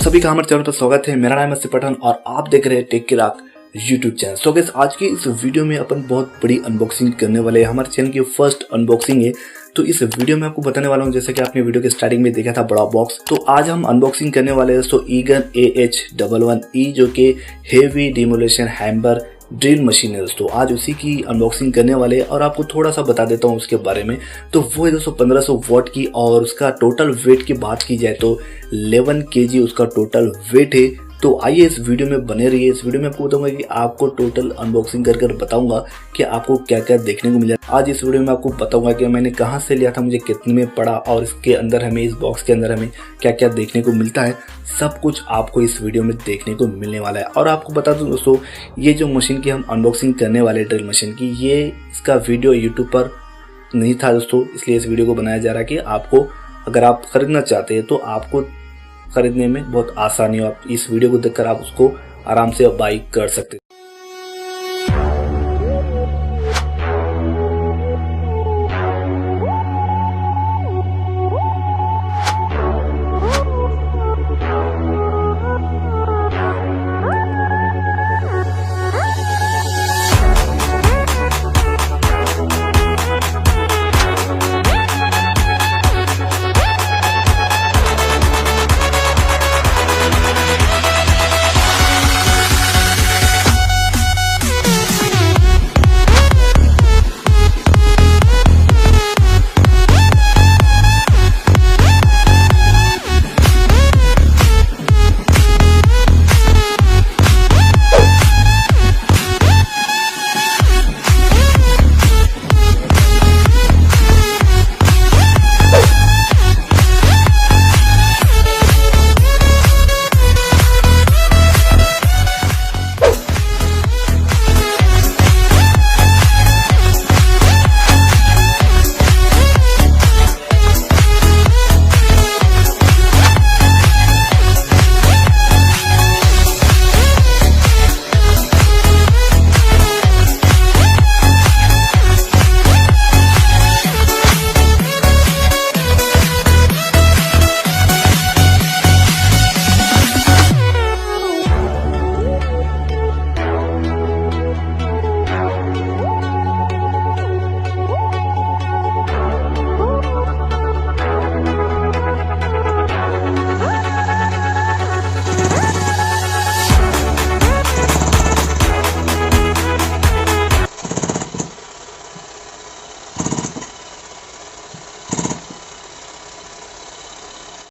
सभी का हमारे चैनल पर स्वागत है। मेरा नाम है आसिफ पठान और आप देख रहे हैं टेक किराक यूट्यूब चैनल। सो गाइस, आज की इस वीडियो में अपन बहुत बड़ी अनबॉक्सिंग करने वाले हैं। हमारे चैनल की फर्स्ट अनबॉक्सिंग है, तो इस वीडियो में आपको बताने वाला हूं, जैसे कि आपने वीडियो के स्टार्टिंग में देखा था बड़ा बॉक्स, तो आज हम अनबॉक्सिंग करने वाले हैं दोस्तों ईगन AH11E, जो कि heavy demolition hammer drill machine है दोस्तों। आज उसी की अनबॉक्सिंग करने वाले हैं और आपको थोड़ा सा बता देता हूँ उसके बारे में। तो वो है दोस्तों 1500 वॉट की, और उसका टोटल वेट की बात की जाए तो 11 kg उसका टोटल वेट है। तो आइए इस वीडियो में बने रहिए। इस वीडियो में आपको बताऊंगा कि आपको टोटल अनबॉक्सिंग कर कर बताऊंगा कि आपको क्या क्या देखने को मिला। आज इस वीडियो में आपको बताऊंगा कि मैंने कहां से लिया था, मुझे कितने में पड़ा, और इसके अंदर हमें, इस बॉक्स के अंदर हमें क्या क्या देखने को मिलता है। सब कुछ आपको इस वीडियो में देखने को मिलने वाला है। और आपको बता दूं दोस्तों, ये जो मशीन की हम अनबॉक्सिंग करने वाले ड्रिल मशीन की, ये इसका वीडियो यूट्यूब पर नहीं था दोस्तों, इसलिए इस वीडियो को बनाया जा रहा है कि आपको, अगर आप खरीदना चाहते हैं तो आपको खरीदने में बहुत आसानी हो। आप इस वीडियो को देखकर आप उसको आराम से बाई कर सकते